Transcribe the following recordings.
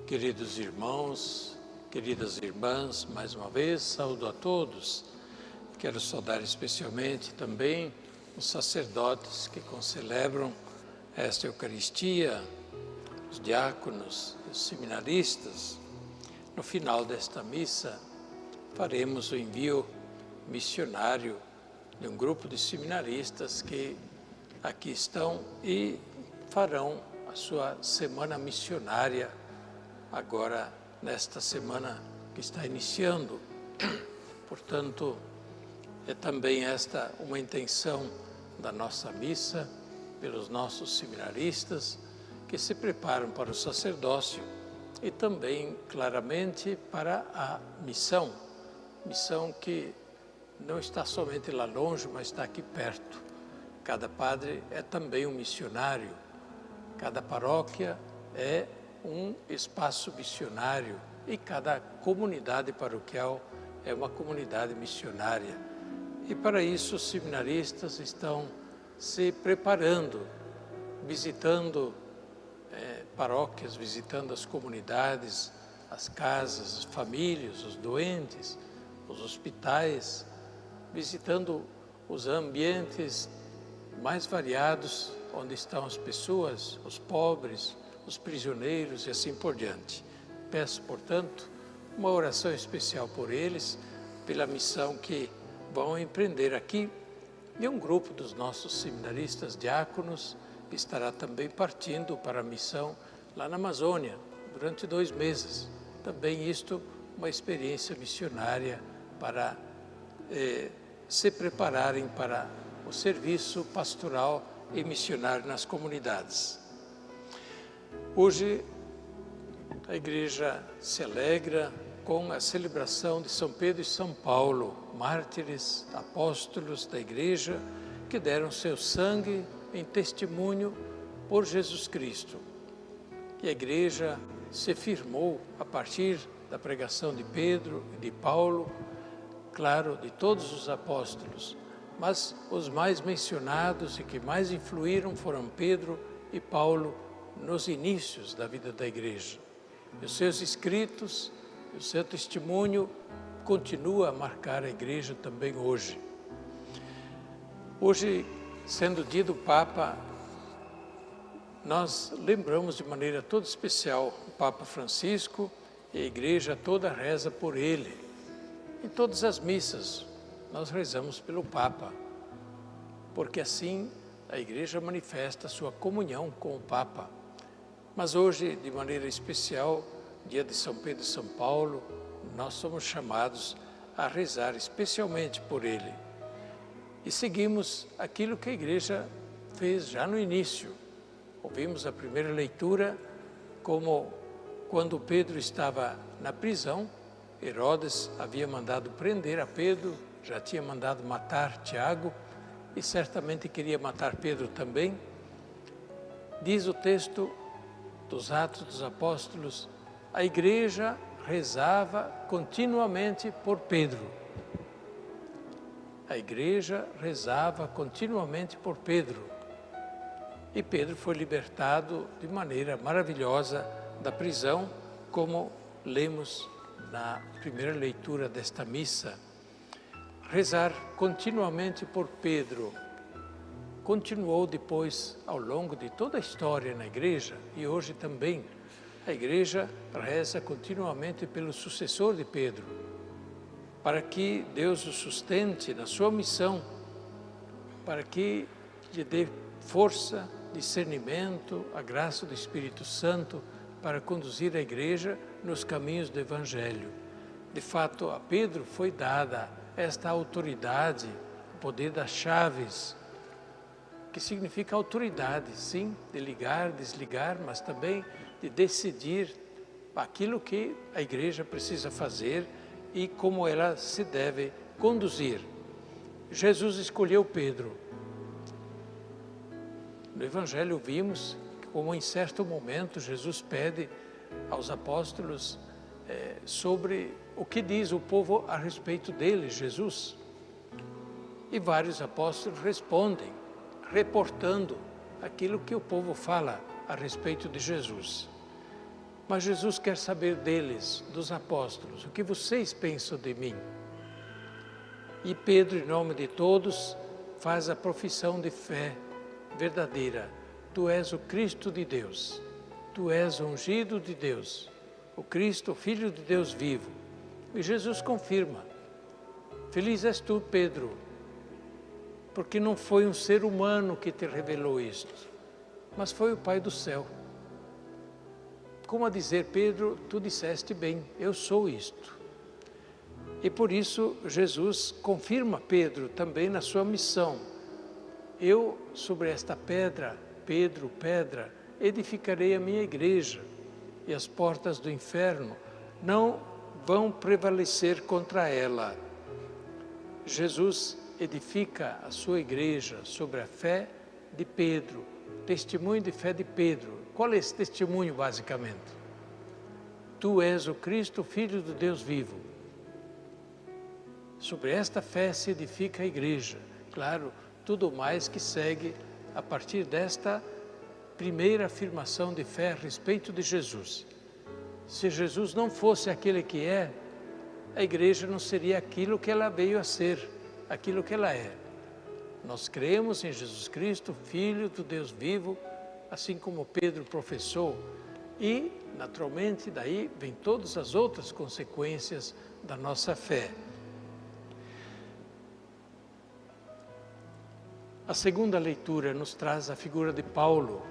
Queridos irmãos, queridas irmãs, mais uma vez, saúdo a todos. Quero saudar especialmente também os sacerdotes que concelebram esta Eucaristia, os diáconos, os seminaristas. No final desta missa, faremos o envio missionário de um grupo de seminaristas que aqui estão e farão a sua semana missionária agora nesta semana que está iniciando. Portanto, é também esta uma intenção da nossa missa pelos nossos seminaristas que se preparam para o sacerdócio e também claramente para a missão que não está somente lá longe, mas está aqui perto. Cada padre é também um missionário, cada paróquia é um espaço missionário e cada comunidade paroquial é uma comunidade missionária. E para isso os seminaristas estão se preparando, visitando paróquias, visitando as comunidades, as casas, as famílias, os doentes, os hospitais, visitando os ambientes mais variados onde estão as pessoas, os pobres, os prisioneiros e assim por diante. Peço, portanto, uma oração especial por eles, pela missão que vão empreender aqui, e um grupo dos nossos seminaristas diáconos estará também partindo para a missão lá na Amazônia, durante 2 meses. Também isto, uma experiência missionária para se prepararem para o serviço pastoral e missionário nas comunidades. Hoje, a Igreja se alegra com a celebração de São Pedro e São Paulo, mártires, apóstolos da Igreja, que deram seu sangue em testemunho por Jesus Cristo. E a Igreja se firmou a partir da pregação de Pedro e de Paulo, claro, de todos os apóstolos, mas os mais mencionados e que mais influíram foram Pedro e Paulo nos inícios da vida da Igreja. E os seus escritos, o seu testemunho continua a marcar a Igreja também hoje. Hoje, sendo dia do Papa, nós lembramos de maneira toda especial o Papa Francisco e a Igreja toda reza por ele. Em todas as missas, nós rezamos pelo Papa, porque assim a Igreja manifesta sua comunhão com o Papa. Mas hoje, de maneira especial, dia de São Pedro e São Paulo, nós somos chamados a rezar especialmente por ele. E seguimos aquilo que a Igreja fez já no início. Ouvimos a primeira leitura como quando Pedro estava na prisão, Herodes havia mandado prender a Pedro, já tinha mandado matar Tiago e certamente queria matar Pedro também. Diz o texto dos Atos dos Apóstolos, a Igreja rezava continuamente por Pedro. A Igreja rezava continuamente por Pedro. E Pedro foi libertado de maneira maravilhosa da prisão, como lemos na primeira leitura desta missa. Rezar continuamente por Pedro continuou depois ao longo de toda a história na Igreja e hoje também. A Igreja reza continuamente pelo sucessor de Pedro, para que Deus o sustente na sua missão, para que lhe dê força, discernimento, a graça do Espírito Santo para conduzir a Igreja nos caminhos do Evangelho. De fato, a Pedro foi dada esta autoridade, o poder das chaves, que significa autoridade, sim, de ligar, desligar, mas também de decidir aquilo que a Igreja precisa fazer e como ela se deve conduzir. Jesus escolheu Pedro. No Evangelho vimos como em certo momento Jesus pede aos apóstolos sobre o que diz o povo a respeito dele, Jesus. E vários apóstolos respondem, reportando aquilo que o povo fala a respeito de Jesus. Mas Jesus quer saber deles, dos apóstolos, o que vocês pensam de mim? E Pedro, em nome de todos, faz a profissão de fé verdadeira. Tu és o Cristo de Deus, tu és o ungido de Deus, o Cristo, o Filho de Deus vivo. E Jesus confirma: feliz és tu, Pedro, porque não foi um ser humano que te revelou isto, mas foi o Pai do céu. Como a dizer, Pedro, tu disseste bem, eu sou isto. E por isso Jesus confirma Pedro também na sua missão. Eu, sobre esta pedra, Pedro, pedra, edificarei a minha igreja, e as portas do inferno não vão prevalecer contra ela. Jesus edifica a sua igreja sobre a fé de Pedro, testemunho de fé de Pedro. Qual é esse testemunho, basicamente? Tu és o Cristo, Filho do Deus vivo. Sobre esta fé se edifica a igreja. Claro, tudo mais que segue a partir desta primeira afirmação de fé a respeito de Jesus. Se Jesus não fosse aquele que é, a igreja não seria aquilo que ela veio a ser, aquilo que ela é. Nós cremos em Jesus Cristo, Filho do Deus vivo, assim como Pedro professou, e, naturalmente, daí vem todas as outras consequências da nossa fé. A segunda leitura nos traz a figura de Paulo.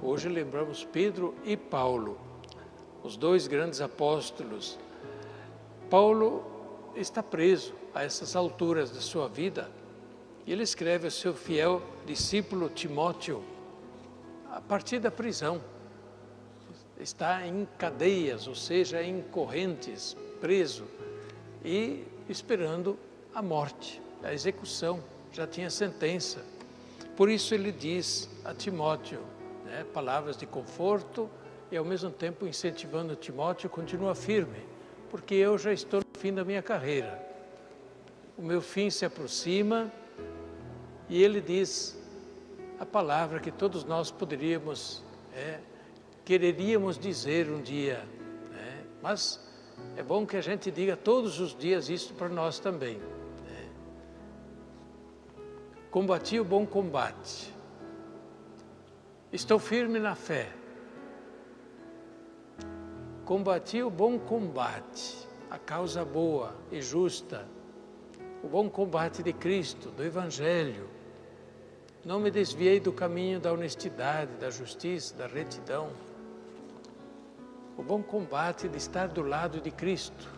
Hoje lembramos Pedro e Paulo, os dois grandes apóstolos. Paulo está preso a essas alturas da sua vida e ele escreve ao seu fiel discípulo Timóteo a partir da prisão. Está em cadeias, ou seja, em correntes, preso e esperando a morte, a execução. Já tinha sentença. Por isso ele diz a Timóteo, palavras de conforto e ao mesmo tempo incentivando Timóteo, continua firme, porque eu já estou no fim da minha carreira. O meu fim se aproxima e ele diz a palavra que todos nós poderíamos, quereríamos dizer um dia, mas é bom que a gente diga todos os dias isso para nós também. Combati o bom combate, estou firme na fé, combati o bom combate, a causa boa e justa, o bom combate de Cristo, do Evangelho, não me desviei do caminho da honestidade, da justiça, da retidão, o bom combate de estar do lado de Cristo,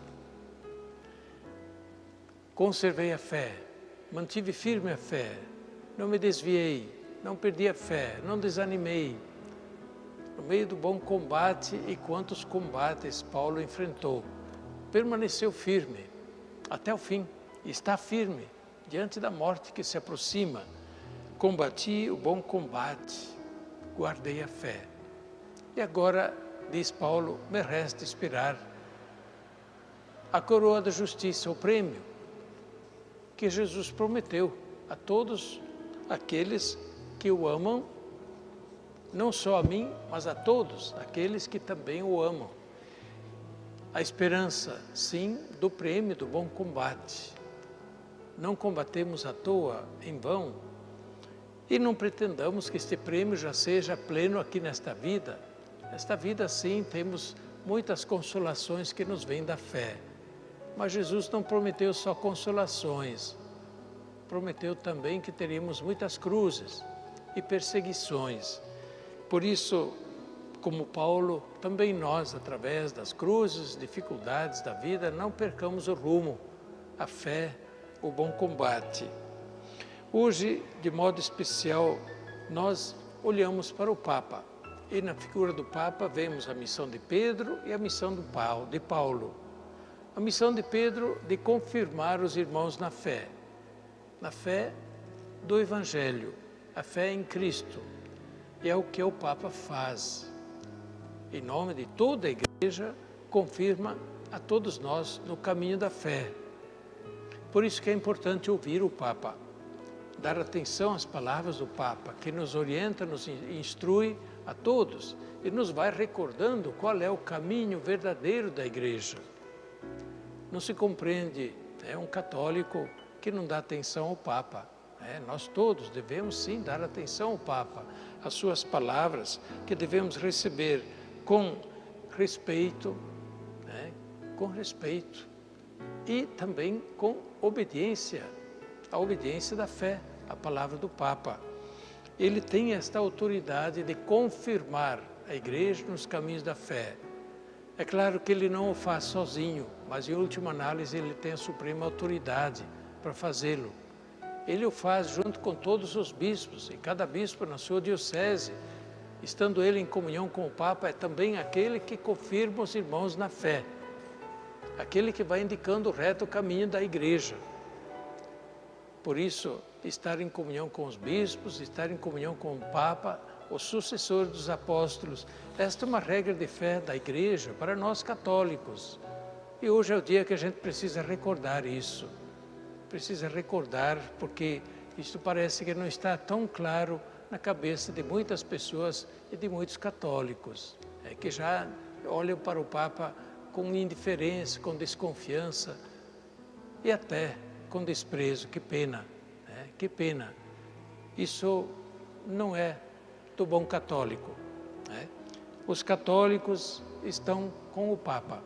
conservei a fé, mantive firme a fé, não me desviei, não perdi a fé, não desanimei. No meio do bom combate e quantos combates Paulo enfrentou, permaneceu firme até o fim, e está firme diante da morte que se aproxima. Combati o bom combate, guardei a fé. E agora, diz Paulo, me resta esperar a coroa da justiça, o prêmio que Jesus prometeu a todos aqueles que o amam, não só a mim, mas a todos aqueles que também o amam. A esperança, sim, do prêmio do bom combate. Não combatemos à toa, em vão, e não pretendamos que este prêmio já seja pleno aqui nesta vida. Nesta vida, sim, temos muitas consolações que nos vêm da fé. Mas Jesus não prometeu só consolações, prometeu também que teríamos muitas cruzes e perseguições. Por isso, como Paulo, também nós, através das cruzes, dificuldades da vida, não percamos o rumo, a fé, o bom combate. Hoje, de modo especial, nós olhamos para o Papa. E na figura do Papa vemos a missão de Pedro e a missão de Paulo. A missão de Pedro de confirmar os irmãos na fé do Evangelho, a fé em Cristo. E é o que o Papa faz. Em nome de toda a Igreja, confirma a todos nós no caminho da fé. Por isso que é importante ouvir o Papa, dar atenção às palavras do Papa, que nos orienta, nos instrui a todos e nos vai recordando qual é o caminho verdadeiro da igreja. Não se compreende um católico que não dá atenção ao Papa. Nós todos devemos sim dar atenção ao Papa, às suas palavras, que devemos receber com respeito, e também com obediência, a obediência da fé, a palavra do Papa. Ele tem esta autoridade de confirmar a igreja nos caminhos da fé. É claro que ele não o faz sozinho, mas em última análise ele tem a suprema autoridade para fazê-lo. Ele o faz junto com todos os bispos, e cada bispo na sua diocese, estando ele em comunhão com o Papa, é também aquele que confirma os irmãos na fé, aquele que vai indicando o reto caminho da igreja. Por isso, estar em comunhão com os bispos, estar em comunhão com o Papa, o sucessor dos apóstolos, esta é uma regra de fé da igreja para nós católicos. E hoje é o dia que a gente precisa recordar isso. Precisa recordar, porque isso parece que não está tão claro na cabeça de muitas pessoas e de muitos católicos, que já olham para o Papa com indiferença, com desconfiança e até com desprezo. Que pena, que pena. Isso não é do bom católico. Os católicos estão com o Papa.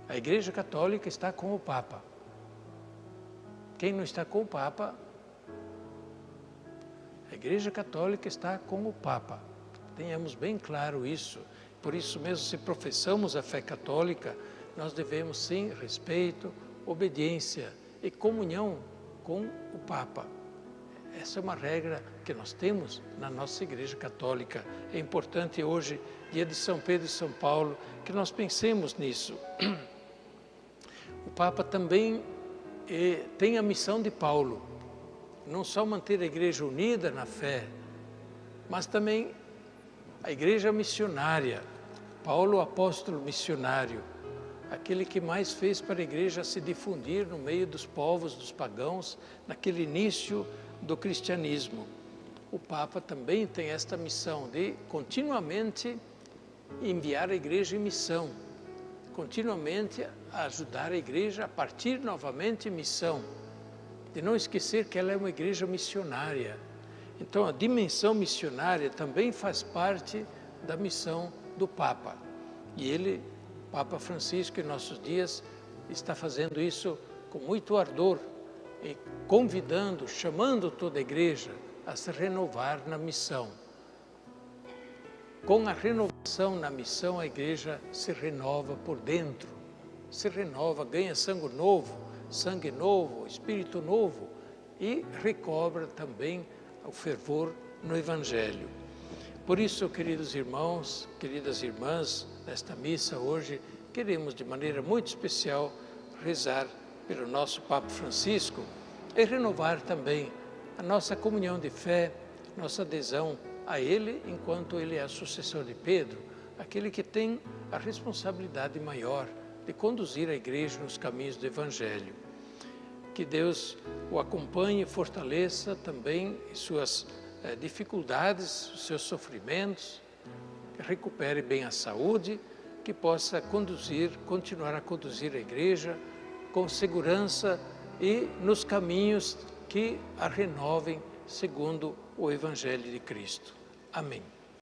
A Igreja Católica está com o Papa. Quem não está com o Papa, a Igreja Católica está com o Papa. Tenhamos bem claro isso. Por isso mesmo, se professamos a fé católica, nós devemos sim respeito, obediência e comunhão com o Papa. Essa é uma regra que nós temos na nossa Igreja Católica. É importante hoje, dia de São Pedro e São Paulo, que nós pensemos nisso. O Papa também tem a missão de Paulo, não só manter a igreja unida na fé, mas também a igreja missionária. Paulo, o apóstolo missionário, aquele que mais fez para a igreja se difundir no meio dos povos, dos pagãos, naquele início do cristianismo. O Papa também tem esta missão de continuamente enviar a igreja em missão, continuamente ajudar a igreja a partir novamente em missão, de não esquecer que ela é uma igreja missionária. Então a dimensão missionária também faz parte da missão do Papa. E ele, Papa Francisco, em nossos dias, está fazendo isso com muito ardor e convidando, chamando toda a igreja a se renovar na missão. Com a renovação na missão, a igreja se renova por dentro, se renova, ganha sangue novo, espírito novo e recobra também o fervor no Evangelho. Por isso, queridos irmãos, queridas irmãs, nesta missa hoje, queremos de maneira muito especial rezar pelo nosso Papa Francisco e renovar também a nossa comunhão de fé, nossa adesão a ele, enquanto ele é sucessor de Pedro, aquele que tem a responsabilidade maior de conduzir a igreja nos caminhos do Evangelho. Que Deus o acompanhe e fortaleça também em suas dificuldades, os seus sofrimentos, que recupere bem a saúde, que possa continuar a conduzir a igreja com segurança e nos caminhos que a renovem segundo o Evangelho de Cristo. Amém.